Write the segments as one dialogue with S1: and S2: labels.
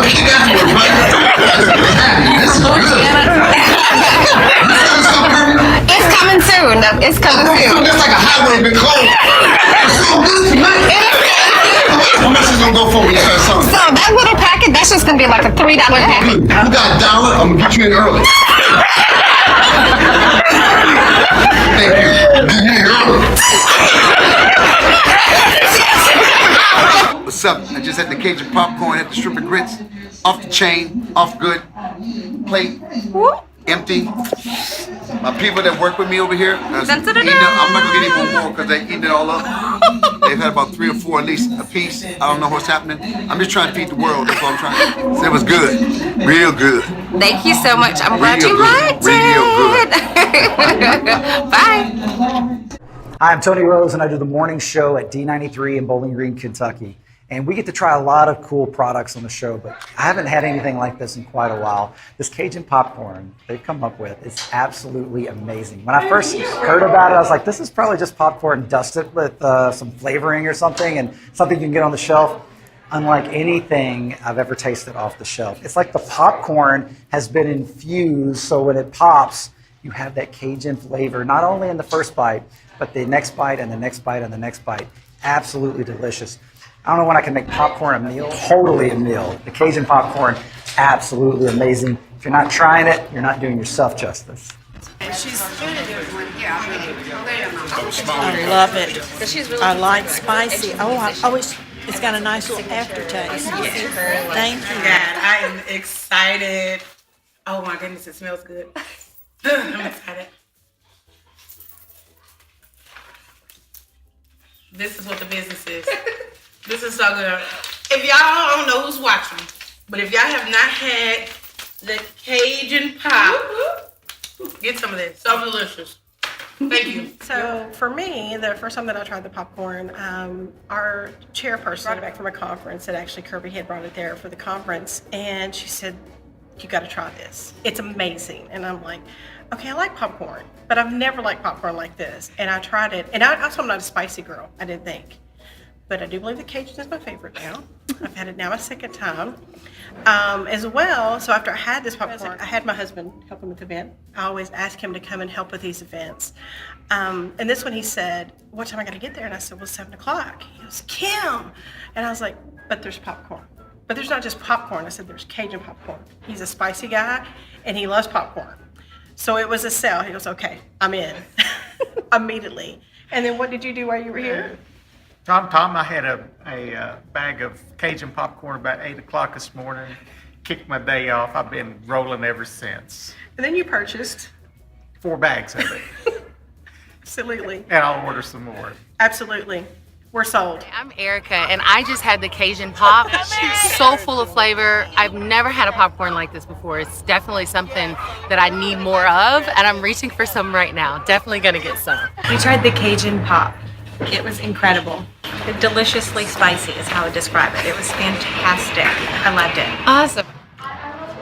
S1: a kick afterwards, right? This is good.
S2: It's coming soon. It's coming soon.
S1: That's like a highway been closed. It's so good tonight. How much is gonna go for when you start selling?
S2: So that little packet, that's just gonna be like a $3 packet.
S1: You got $1, I'm gonna get you in early. Thank you. Get you in early. What's up? I just had the Cajun popcorn, had the shrimp and grits, off the chain, off good, plate, empty. My people that work with me over here, I'm not gonna get any more because they eating it all up. They've had about 3 or 4 at least a piece. I don't know what's happening. I'm just trying to feed the world. That's what I'm trying to do. It was good, real good.
S2: Thank you so much. I'm glad you liked it. Bye.
S3: Hi, I'm Tony Rose, and I do the morning show at D93 in Bowling Green, Kentucky. And we get to try a lot of cool products on the show, but I haven't had anything like this in quite a while. This Cajun popcorn they've come up with is absolutely amazing. When I first heard about it, I was like, this is probably just popcorn dusted with some flavoring or something, and something you can get on the shelf. Unlike anything I've ever tasted off the shelf. It's like the popcorn has been infused, so when it pops, you have that Cajun flavor, not only in the first bite, but the next bite and the next bite and the next bite. Absolutely delicious. I don't know when I can make popcorn a meal. Totally a meal. The Cajun popcorn, absolutely amazing. If you're not trying it, you're not doing yourself justice.
S4: I love it. I like spicy. It's got a nice little aftertaste. Thank you.
S5: God, I am excited. Oh my goodness, it smells good. I'm excited. This is what the business is. This is so good. If y'all, I don't know who's watching, but if y'all have not had the Cajun Pop, get some of this. So delicious. Thank you.
S6: So for me, the first time that I tried the popcorn, our chairperson brought it back from a conference that actually Kirby had brought it there for the conference, and she said, you got to try this. It's amazing. And I'm like, okay, I like popcorn, but I've never liked popcorn like this. And I tried it, and I'm not a spicy girl, I didn't think. But I do believe the Cajun is my favorite now. I've had it now a second time. As well, so after I had this popcorn, I had my husband help him with the event. I always ask him to come and help with these events. And this one he said, what time I got to get there? And I said, well, 7 o'clock. He goes, Kim. And I was like, but there's popcorn. But there's not just popcorn. I said, there's Cajun popcorn. He's a spicy guy, and he loves popcorn. So it was a sell. He goes, okay, I'm in. Immediately. And then what did you do while you were here?
S7: Tom, I had a bag of Cajun popcorn about 8 o'clock this morning. Kicked my day off. I've been rolling ever since.
S6: And then you purchased
S7: 4 bags of it.
S6: Absolutely.
S7: And I'll order some more.
S6: Absolutely. We're sold.
S8: I'm Erica, and I just had the Cajun Pop. So full of flavor. I've never had a popcorn like this before. It's definitely something that I need more of, and I'm reaching for some right now. Definitely gonna get some.
S9: We tried the Cajun Pop. It was incredible. Deliciously spicy is how I describe it. It was fantastic. I loved it.
S8: Awesome.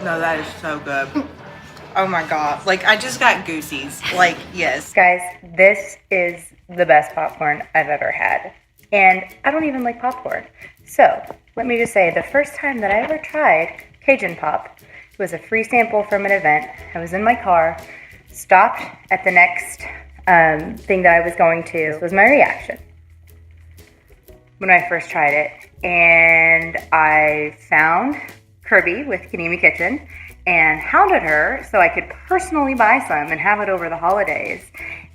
S5: No, that is so good. Oh my God. Like, I just got goosies. Like, yes.
S10: Guys, this is the best popcorn I've ever had. And I don't even like popcorn. So, let me just say, the first time that I ever tried Cajun Pop, it was a free sample from an event. I was in my car, stopped at the next thing that I was going to. This was my reaction when I first tried it. And I found Kirby with KiNiMi Kitchen and hounded her so I could personally buy some and have it over the holidays.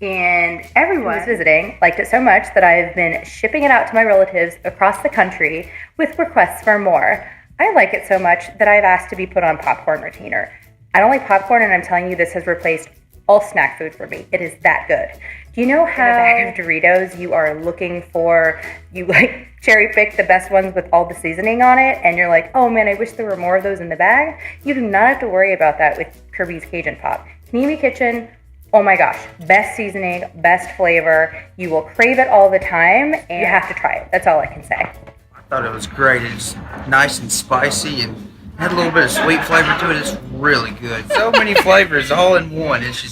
S10: And everyone who's visiting liked it so much that I've been shipping it out to my relatives across the country with requests for more. I like it so much that I've asked to be put on popcorn retainer. I don't like popcorn, and I'm telling you, this has replaced all snack food for me. It is that good. Do you know how in a bag of Doritos you are looking for, you like cherry pick the best ones with all the seasoning on it, and you're like, oh man, I wish there were more of those in the bag? You do not have to worry about that with Kirby's Cajun Pop. KiNiMi Kitchen, oh my gosh, best seasoning, best flavor. You will crave it all the time, and you have to try it. That's all I can say.
S11: I thought it was great. It's nice and spicy and had a little bit of sweet flavor to it. It's really good. So many flavors all in one. It's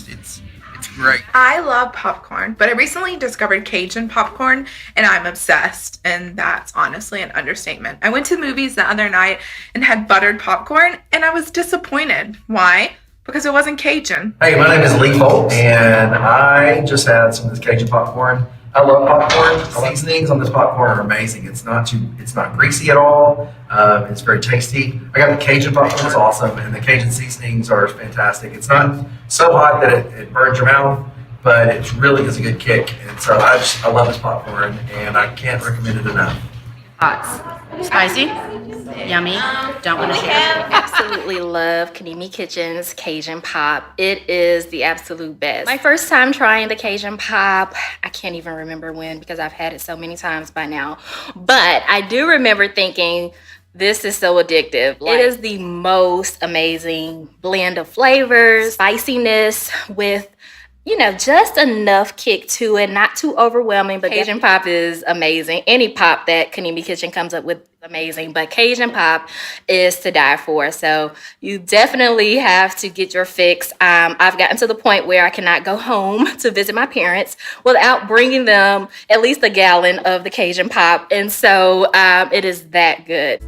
S11: great.
S12: I love popcorn, but I recently discovered Cajun popcorn and I'm obsessed. And that's honestly an understatement. I went to the movies the other night and had buttered popcorn and I was disappointed. Why? Because it wasn't Cajun.
S13: Hey, my name is Lee Foltz, and I just had some of this Cajun popcorn. I love popcorn. Seasonings on this popcorn are amazing. It's not greasy at all. It's very tasty. I got the Cajun popcorn. It's awesome, and the Cajun seasonings are fantastic. It's not so hot that it burns your mouth, but it really is a good kick. And so I love this popcorn, and I can't recommend it enough.
S14: Hot, spicy, yummy. Don't want to share.
S2: Absolutely love KiNiMi Kitchen's Cajun Pop. It is the absolute best. My first time trying the Cajun Pop, I can't even remember when because I've had it so many times by now. But I do remember thinking, this is so addictive. It is the most amazing blend of flavors, spiciness with just enough kick to it, not too overwhelming, but Cajun Pop is amazing. Any pop that KiNiMi Kitchen comes up with is amazing, but Cajun Pop is to die for. So you definitely have to get your fix. I've gotten to the point where I cannot go home to visit my parents without bringing them at least a gallon of the Cajun Pop. And so it is that good.